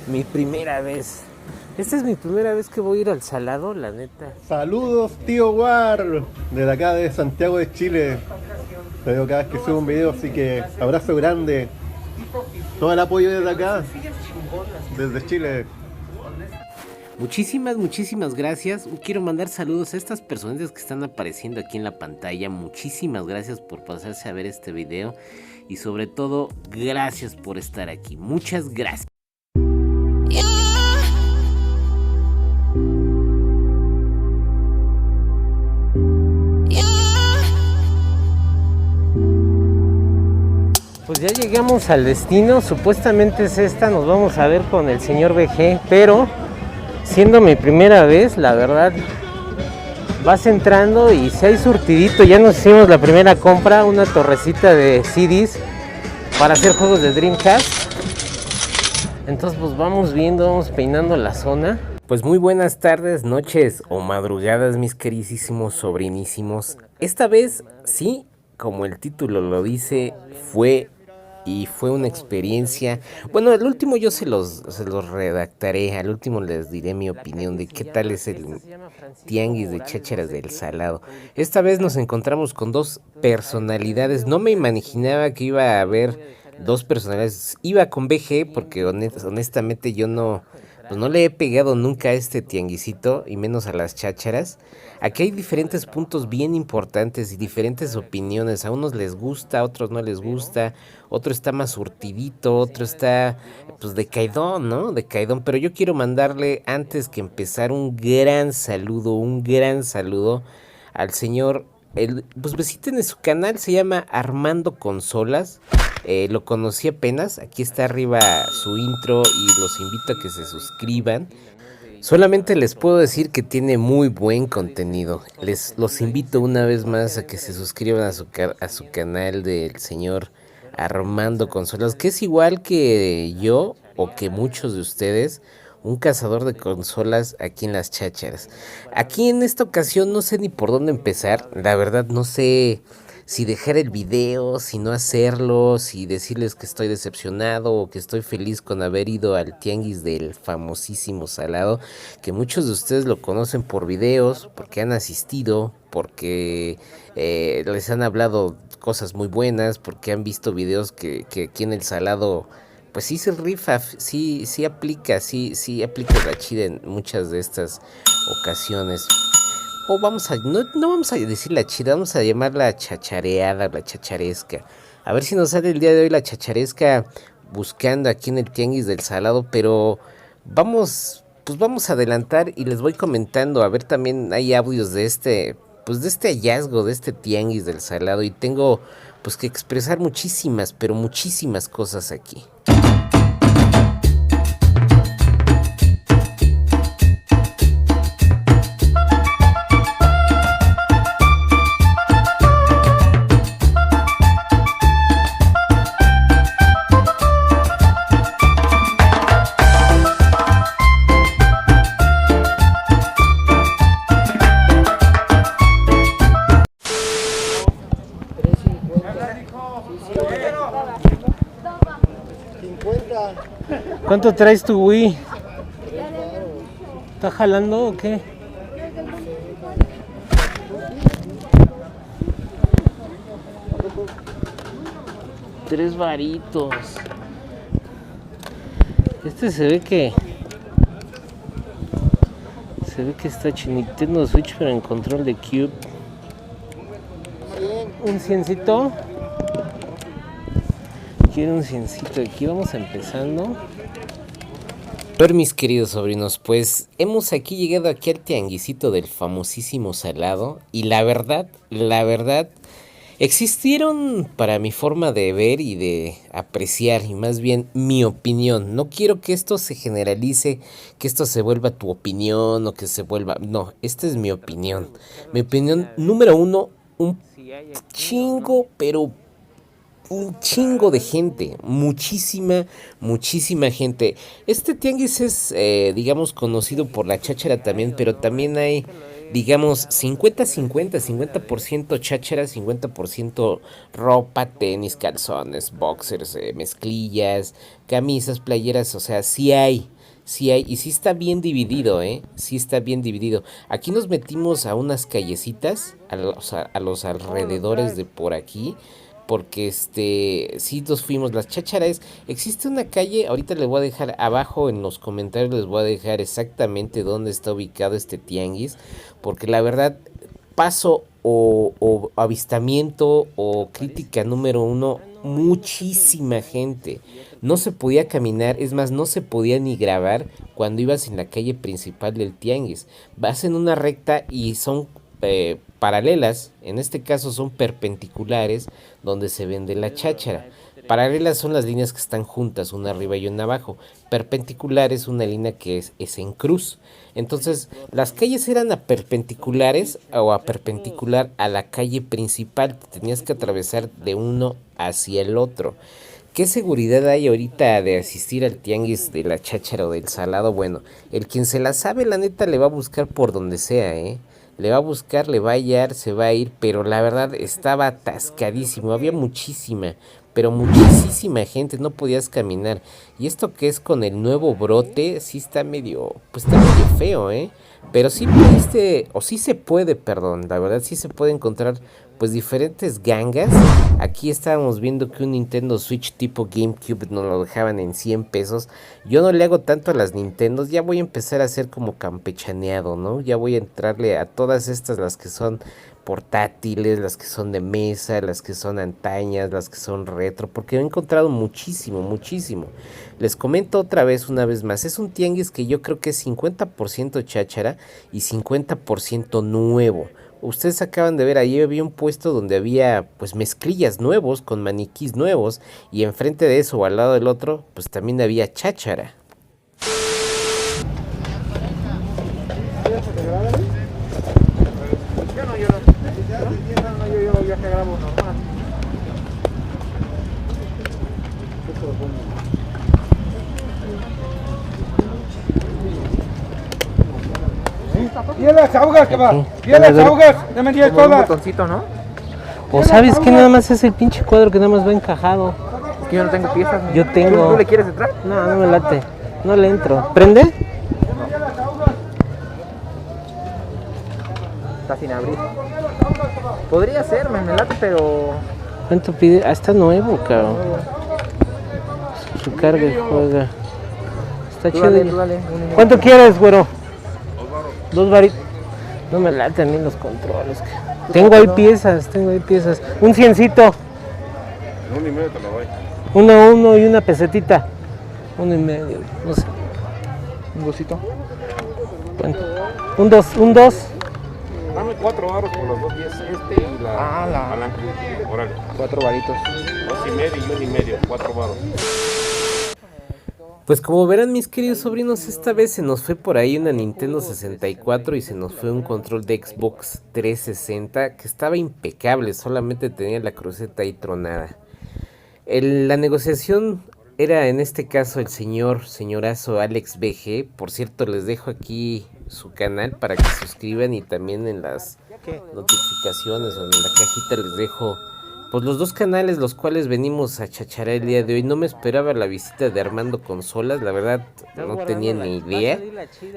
mi primera vez. Esta es mi primera vez que voy a ir al Salado, la neta. Saludos, tío War, desde acá de Santiago de Chile. Te veo cada vez que subo un video, así que abrazo grande. Todo el apoyo desde acá, desde Chile. Muchísimas gracias. Quiero mandar saludos a estas personas que están apareciendo aquí en la pantalla. Muchísimas gracias por pasarse a ver este video. Y sobre todo, gracias por estar aquí. Muchas gracias. Pues ya llegamos al destino. Supuestamente es esta. Nos vamos a ver con el señor BG. Pero siendo mi primera vez, la verdad, vas entrando y si hay surtidito. Ya nos hicimos la primera compra, una torrecita de CDs para hacer juegos de Dreamcast. Entonces pues vamos viendo, vamos peinando la zona. Pues muy buenas tardes, noches o madrugadas, mis queridísimos sobrinísimos. Esta vez sí, como el título lo dice, fue una experiencia. Bueno, al último yo se los redactaré, al último les diré mi opinión de qué tal es el tianguis de chácharas del Salado. Esta vez nos encontramos con dos personalidades. No me imaginaba que iba a haber dos personalidades. Iba con BG porque honestamente yo no le he pegado nunca a este tianguisito y menos a las chácharas. Aquí hay diferentes puntos bien importantes y diferentes opiniones. A unos les gusta, a otros no les gusta. Otro está más surtidito, otro está pues decaidón, ¿no? Decaidón. Pero yo quiero mandarle antes que empezar un gran saludo al señor. Pues visiten su canal, se llama Armando Consolas. Lo conocí apenas. Aquí está arriba su intro y los invito a que se suscriban. Solamente les puedo decir que tiene muy buen contenido. Los invito una vez más a que se suscriban a su canal del señor Armando Consolas, que es igual que yo o que muchos de ustedes, un cazador de consolas aquí en las chácharas. Aquí en esta ocasión no sé ni por dónde empezar, la verdad no sé si dejar el video, si no hacerlo, si decirles que estoy decepcionado o que estoy feliz con haber ido al tianguis del famosísimo Salado, que muchos de ustedes lo conocen por videos, porque han asistido, porque les han hablado cosas muy buenas, porque han visto videos que aquí en el Salado pues sí se rifa, sí aplica la chida en muchas de estas ocasiones. O no vamos a decir la chida, vamos a llamarla chachareada, la chacharesca. A ver si nos sale el día de hoy la chacharesca buscando aquí en el tianguis del Salado, pero vamos a adelantar y les voy comentando. A ver, también hay audios de este hallazgo, de este tianguis del Salado, y tengo pues que expresar muchísimas cosas aquí. ¿Cuánto traes tu Wii? ¿Está jalando o qué? $3. Este se ve que está Nintendo Switch, pero en control de Cube. Un ciencito. Quiero un ciencito aquí. Vamos empezando. A ver, mis queridos sobrinos, pues hemos llegado aquí al tianguisito del famosísimo Salado. Y la verdad, existieron, para mi forma de ver y de apreciar, y más bien mi opinión. No quiero que esto se generalice, que esto se vuelva tu opinión o que se vuelva... No, esta es mi opinión. Mi opinión número uno, un chingo de gente, muchísima gente. Este tianguis es, digamos, conocido por la cháchara también, pero también hay, digamos, 50% cháchara, 50% ropa, tenis, calzones, boxers, mezclillas, camisas, playeras, o sea, sí hay. sí hay, y sí está bien dividido, sí está bien dividido. Aquí nos metimos a unas callecitas, a los alrededores de por aquí, porque sí nos fuimos. Las chácharas, existe una calle, ahorita les voy a dejar abajo en los comentarios, les voy a dejar exactamente dónde está ubicado este tianguis, porque la verdad, paso o avistamiento o crítica número uno, muchísima gente. No se podía caminar, es más, no se podía ni grabar cuando ibas en la calle principal del tianguis. Vas en una recta y son paralelas, en este caso son perpendiculares, donde se vende la cháchara. Paralelas son las líneas que están juntas, una arriba y una abajo. Perpendicular es una línea que es en cruz. Entonces, las calles eran a perpendiculares o a perpendicular a la calle principal. Tenías que atravesar de uno hacia el otro. ¿Qué seguridad hay ahorita de asistir al tianguis de la cháchara o del salado? Bueno, el quien se la sabe, la neta, le va a buscar por donde sea, Le va a buscar, le va a hallar, se va a ir, pero la verdad estaba atascadísimo, había muchísima, pero muchísima gente, no podías caminar. Y esto que es con el nuevo brote, sí está medio, pues está medio feo, Pero sí pudiste, o sí se puede, perdón, la verdad sí se puede encontrar pues diferentes gangas. Aquí estábamos viendo que un Nintendo Switch tipo GameCube nos lo dejaban en 100 pesos. Yo no le hago tanto a las Nintendos, ya voy a empezar a hacer como campechaneado, ¿no? Ya voy a entrarle a todas estas, las que son portátiles, las que son de mesa, las que son antañas, las que son retro, porque he encontrado muchísimo, muchísimo. Les comento otra vez, una vez más, es un tianguis que yo creo que es 50% cháchara y 50% nuevo. Ustedes acaban de ver, ahí había un puesto donde había pues mezclillas nuevos con maniquís nuevos, y enfrente de eso o al lado del otro pues también había cháchara. Yo te grabo normal. ¿Y las ahogas que va? ¿Y las ahogas? Ya me dio todas. Un botoncito, ¿no? O sabes que nada más es el pinche cuadro que nada más va encajado. Es que yo no tengo piezas. ¿No? Yo tengo. ¿Tú le quieres entrar? No, no me late. No le entro. ¿Prende? No. Está sin abrir. Podría ser, me late, pero... ¿Cuánto pide? Ah, está nuevo, cabrón. Su carga y juega. Está chido. Dale. ¿Cuánto quieres, güero? 2 varitos. No me late a mí los controles. Tengo ahí piezas. Un ciencito. 1.5 te lo doy. Uno y una pesetita. 1.5, no sé. Un gocito. ¿Cuánto? Un dos. Dame 4 baros por los 2 días y la palanca. Órale. 4 varitos. 2.5 y 1.5, 4 baros. Pues como verán, mis queridos sobrinos, esta vez se nos fue por ahí una Nintendo 64 y se nos fue un control de Xbox 360 que estaba impecable, solamente tenía la cruceta ahí tronada. La negociación era en este caso el señorazo Alex BG. Por cierto, les dejo aquí su canal para que se suscriban, y también en las notificaciones o en la cajita les dejo pues los 2 canales los cuales venimos a chacharar el día de hoy. No me esperaba la visita de Armando Consolas, la verdad no tenía ni idea,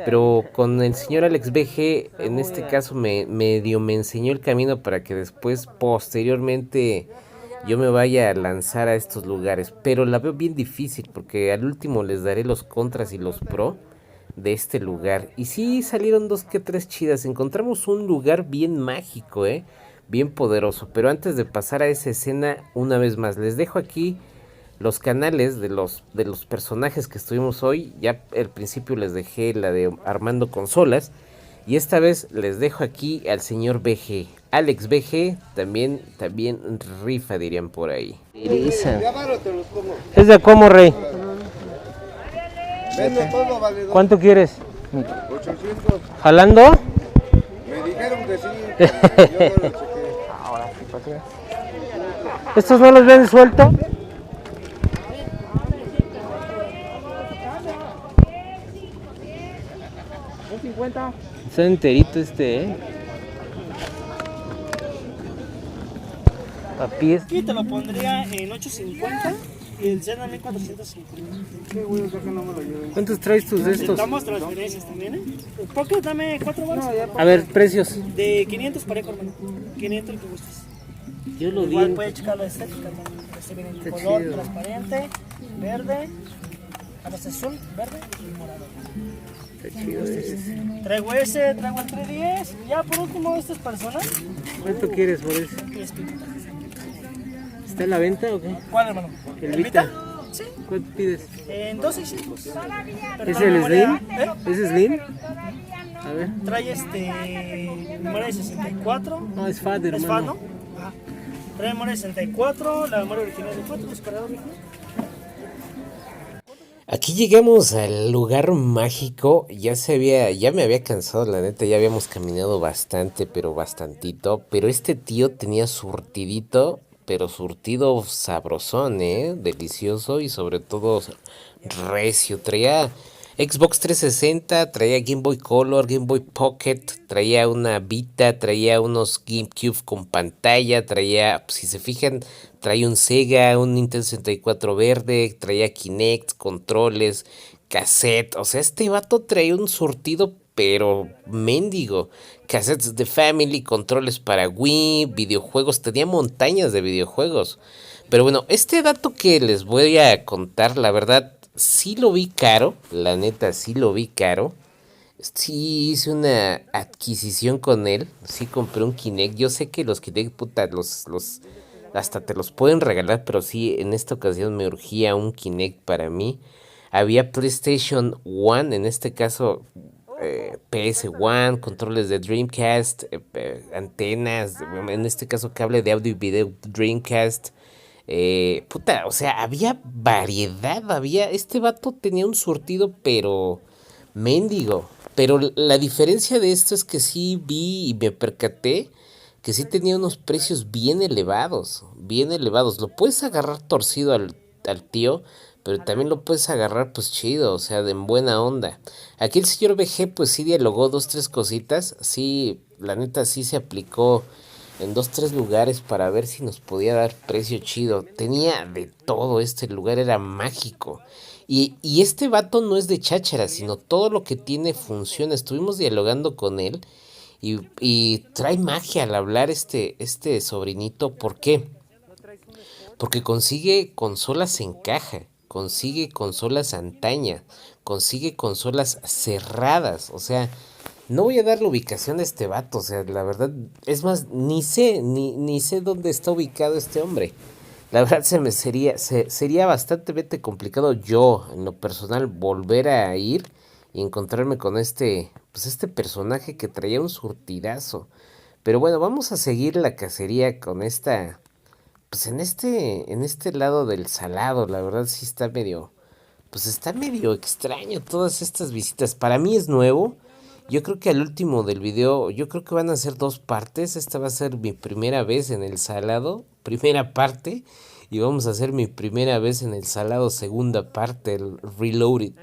pero con el señor Alex BG en este caso me enseñó el camino para que después posteriormente yo me vaya a lanzar a estos lugares, pero la veo bien difícil porque al último les daré los contras y los pro de este lugar. Y sí salieron 2 que 3 chidas, encontramos un lugar bien mágico, bien poderoso. Pero antes de pasar a esa escena, una vez más, les dejo aquí los canales de los personajes que estuvimos hoy. Ya al principio les dejé la de Armando Consolas, y esta vez les dejo aquí al señor BG. Alex BG también rifa, dirían por ahí. ¿Es de cómo, rey? Vendo todo, valedor. ¿Cuánto quieres? 800. ¿Jalando? Me dijeron que sí. Yo no lo chequé. Ahora sí, para que veas. ¿Estos no los ven suelto? Un 50. Está enterito A pies. Aquí te lo pondría en 8.50 Y el Zen a 1450. ¿Cuántos traes tus de estos? Damos transferencias también, ¿eh? El Pocket, dame 4 baros. A ver, precios. De 500 parejo, hermano. 500 el que gustes. Yo lo Igual vi. puede checar la estética también. Este viene en Está color chido. transparente, verde, a veces azul, verde y morado. Está chido ese. Traigo ese, traigo el 310. Ya por último, estas personas. ¿Cuánto quieres por ese? Es pinta. ¿Está en la venta o qué? ¿Cuál, hermano? ¿El Vita? Vita? Sí. ¿Cuánto pides? En 2,600. ¿Es el Slim? ¿Eh? ¿Es Slim? A ver. Trae memoria de 64. No, es FAT, Es FAT, hermano. ¿no? Ajá. Trae memoria de 64, la memoria original de 4, descargador original. Aquí llegamos al lugar mágico. Ya me había cansado, la neta, ya habíamos caminado bastante, pero bastantito. Pero este tío tenía surtidito, pero surtido sabrosón, delicioso y sobre todo recio. Traía Xbox 360, traía Game Boy Color, Game Boy Pocket, traía una Vita, traía unos GameCube con pantalla, traía, si se fijan, traía un Sega, un Nintendo 64 verde, traía Kinect, controles, cassette. O sea, este vato traía un surtido pero mendigo. Cassettes de Family, controles para Wii, videojuegos, tenía montañas de videojuegos. Pero bueno, este dato que les voy a contar, la verdad, sí lo vi caro, la neta, sí lo vi caro. Sí hice una adquisición con él, sí compré un Kinect. Yo sé que los Kinect, puta, hasta te los pueden regalar, pero sí, en esta ocasión me urgía un Kinect para mí. Había PlayStation 1, en este caso PS1, controles de Dreamcast, antenas, en este caso cable de audio y video Dreamcast. Puta, o sea, había variedad, este vato tenía un surtido, pero mendigo. Pero la diferencia de esto es que sí vi y me percaté que sí tenía unos precios bien elevados, bien elevados. Lo puedes agarrar torcido al tío, pero también lo puedes agarrar pues chido, o sea, de en buena onda. Aquí el señor VG pues sí dialogó 2-3 cositas, sí, la neta sí se aplicó en 2-3 lugares para ver si nos podía dar precio chido. Tenía de todo, este lugar era mágico. Y este vato no es de cháchara, sino todo lo que tiene funciona. Estuvimos dialogando con él y trae magia al hablar este sobrinito. ¿Por qué? Porque consigue consolas en caja, consigue consolas antaña, consigue consolas cerradas. O sea, no voy a dar la ubicación de este vato, o sea, la verdad, es más, ni sé dónde está ubicado este hombre. La verdad sería bastante complicado yo, en lo personal, volver a ir y encontrarme con este personaje que traía un surtidazo. Pero bueno, vamos a seguir la cacería con esta, pues en este lado del salado. La verdad sí está medio extraño todas estas visitas. Para mí es nuevo. Yo creo que al último del video, yo creo que van a ser 2 partes. Esta va a ser mi primera vez en el salado, primera parte. Y vamos a hacer mi primera vez en el salado, segunda parte, el Reloaded.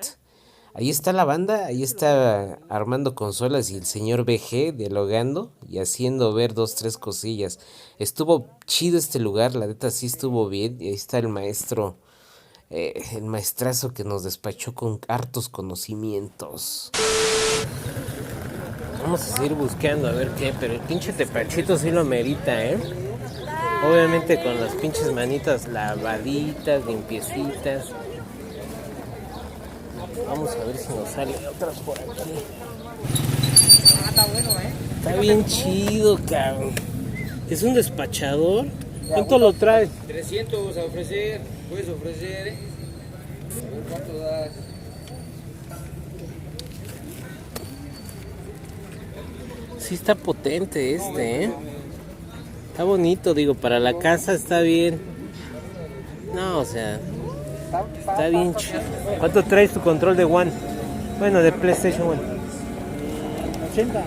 Ahí está la banda, ahí está armando consolas y el señor VG dialogando y haciendo ver 2-3 cosillas. Estuvo chido este lugar, la neta sí estuvo bien. Y ahí está el maestro, el maestrazo que nos despachó con hartos conocimientos. Vamos a seguir buscando a ver qué, pero el pinche tepachito sí lo merita, Obviamente con las pinches manitas lavaditas, limpiecitas. Vamos a ver si nos sale otras por aquí. Está bueno, Está bien chido, cabrón. Es un despachador. ¿Cuánto lo trae? 300 a ofrecer, puedes ofrecer, A ver cuánto das. Sí está potente Está bonito, digo, para la casa está bien. No, o sea, está bien chido. ¿Cuánto traes tu control de One? Bueno, de PlayStation 1. 80.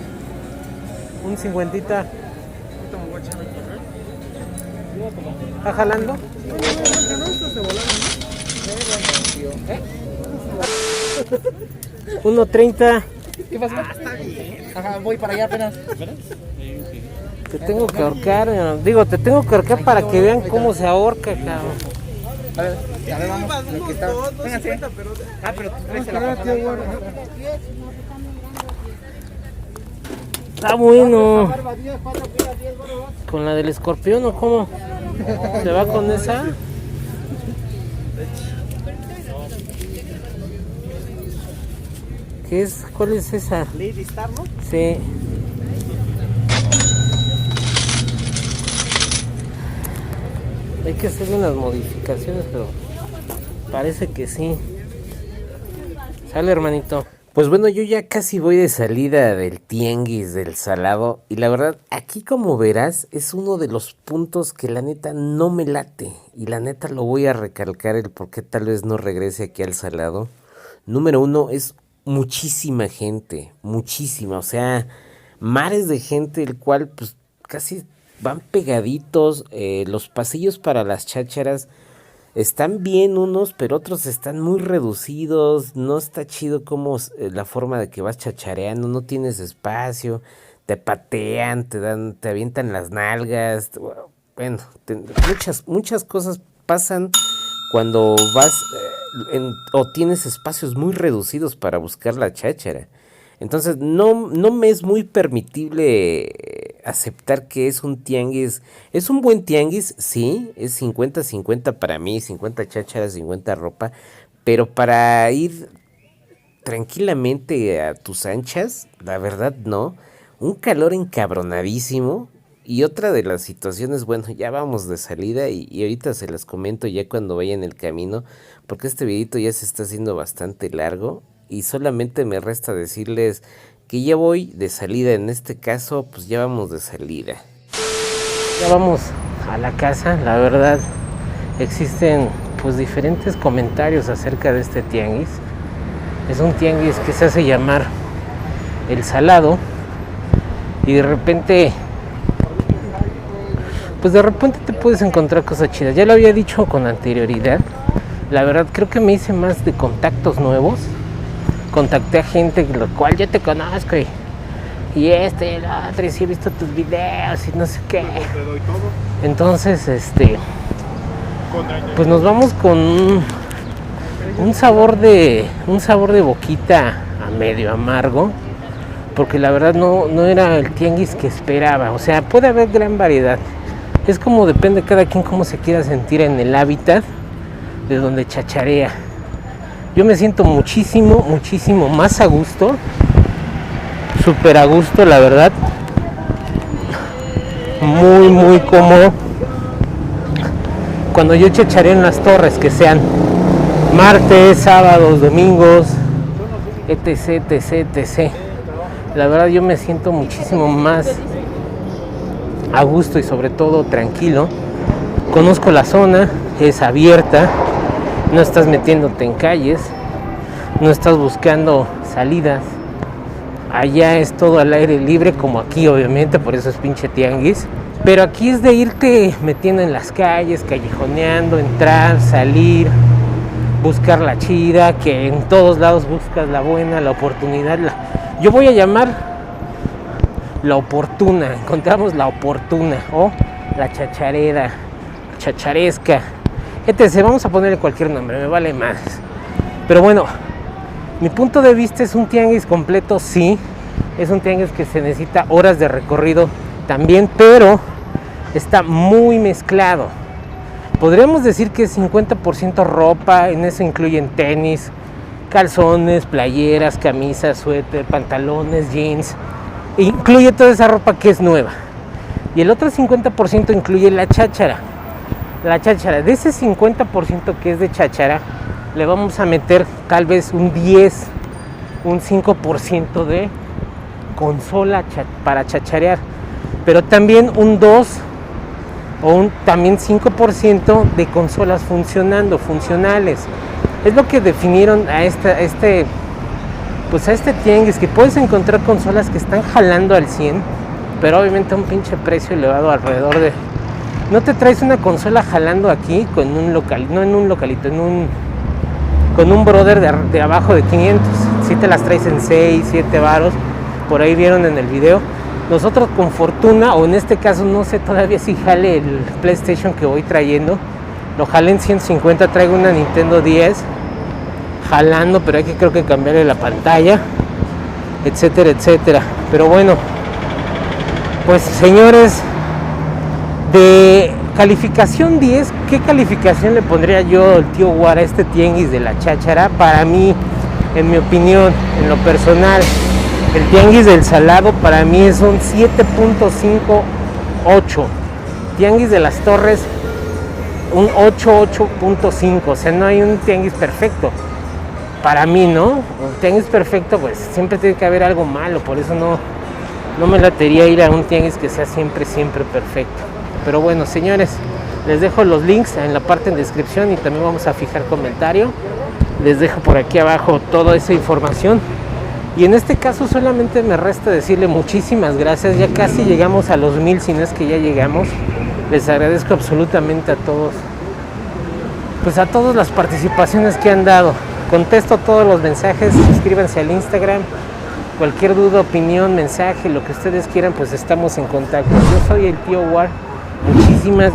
Un 50. ¿Está jalando? 1.30. ¿Qué pasa? Está bien. Ajá, voy para allá apenas. Te tengo que ahorcar, te tengo que ahorcar para que vean cómo se ahorca, cabrón. A ver, vamos. Lo que está. Vénganse. Ah, pero tú traes la paja. Está bueno. ¿Con la del escorpión o cómo? ¿Se va con esa? ¿Qué es? ¿Cuál es esa? Lady Star, ¿no? Sí. Hay que hacer unas modificaciones, pero parece que sí. Sale, hermanito. Pues bueno, yo ya casi voy de salida del tianguis del Salado y la verdad, aquí como verás, es uno de los puntos que la neta no me late y la neta lo voy a recalcar el por qué tal vez no regrese aquí al Salado. Número uno, es muchísima gente, muchísima, o sea, mares de gente, el cual pues casi van pegaditos, los pasillos para las chácharas están bien unos, pero otros están muy reducidos, no está chido como la forma de que vas chachareando, no tienes espacio, te patean, te avientan las nalgas, bueno, muchas cosas pasan cuando vas o tienes espacios muy reducidos para buscar la cháchara. Entonces no me es muy permitible aceptar que es un tianguis. Es un buen tianguis, sí, es 50-50 para mí, 50 chácharas, 50 ropa, pero para ir tranquilamente a tus anchas, la verdad no. Un calor encabronadísimo. Y otra de las situaciones, bueno, ya vamos de salida y ahorita se las comento ya cuando vaya en el camino, porque este videito ya se está haciendo bastante largo y solamente me resta decirles que ya voy de salida, en este caso pues ya vamos de salida. Ya vamos a la casa, la verdad existen pues diferentes comentarios acerca de este tianguis. Es un tianguis que se hace llamar El Salado y de repente te puedes encontrar cosas chidas. Ya lo había dicho con anterioridad. La verdad creo que me hice más de contactos nuevos. Contacté a gente lo cual yo te conozco y el otro, y sí he visto tus videos y no sé qué. Entonces, pues nos vamos con un sabor de boquita a medio amargo, porque la verdad no era el tianguis que esperaba. O sea, puede haber gran variedad. Es como depende cada quien cómo se quiera sentir en el hábitat de donde chacharea. Yo me siento muchísimo más a gusto, súper a gusto, la verdad, muy cómodo cuando yo chachareo en las torres, que sean martes, sábados, domingos, etc. La verdad yo me siento muchísimo más a gusto y sobre todo tranquilo. Conozco la zona, es abierta. No estás metiéndote en calles, no estás buscando salidas. Allá es todo al aire libre, como aquí obviamente, por eso es pinche tianguis. Pero aquí es de irte metiendo en las calles, callejoneando, entrar, salir, buscar la chida, que en todos lados buscas la buena, la oportunidad. Yo voy a llamar la oportuna, encontramos la oportuna o la chacharera, chacharesca. Vamos a ponerle cualquier nombre, me vale más. Pero bueno, mi punto de vista es un tianguis completo, sí. Es un tianguis que se necesita horas de recorrido también, pero está muy mezclado. Podríamos decir que es 50% ropa, en eso incluyen tenis, calzones, playeras, camisas, suéter, pantalones, jeans. Incluye toda esa ropa que es nueva. Y el otro 50% incluye la cháchara. La cháchara, de ese 50% que es de cháchara, le vamos a meter tal vez un 10, un 5% de consola para chacharear, pero también un 2 o también 5% de consolas funcionales. Es lo que definieron a este tianguis, que puedes encontrar consolas que están jalando al 100, pero obviamente a un pinche precio elevado alrededor de... No te traes una consola jalando aquí con un local, no en un localito, con un brother de abajo de 500. Si te las traes en 6, 7 varos, por ahí vieron en el video. Nosotros con fortuna, o en este caso no sé todavía si jale el PlayStation que voy trayendo, Lo jalé en 150, traigo una Nintendo 10 jalando, pero hay que creo que cambiarle la pantalla, etcétera, etcétera. Pero bueno, pues señores, de calificación 10, ¿qué calificación le pondría yo al tío War a este tianguis de la cháchara? Para mí, en mi opinión, en lo personal, el tianguis del Salado para mí es un 7.58. Tianguis de las Torres, un 8.5. O sea, no hay un tianguis perfecto. Para mí, ¿no? Un tianguis perfecto, pues siempre tiene que haber algo malo. Por eso no me latería ir a un tianguis que sea siempre perfecto. Pero bueno, señores, les dejo los links en la parte en descripción y también vamos a fijar comentario. Les dejo por aquí abajo toda esa información. Y en este caso solamente me resta decirle muchísimas gracias. Ya casi llegamos a los 1000, si no es que ya llegamos. Les agradezco absolutamente a todos. Pues a todas las participaciones que han dado. Contesto todos los mensajes. Suscríbanse al Instagram. Cualquier duda, opinión, mensaje, lo que ustedes quieran, pues estamos en contacto. Yo soy el tío War. Muchísimas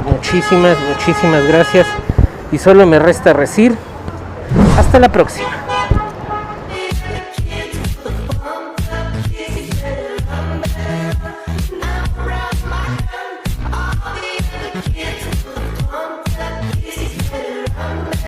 gracias. Y solo me resta decir hasta la próxima.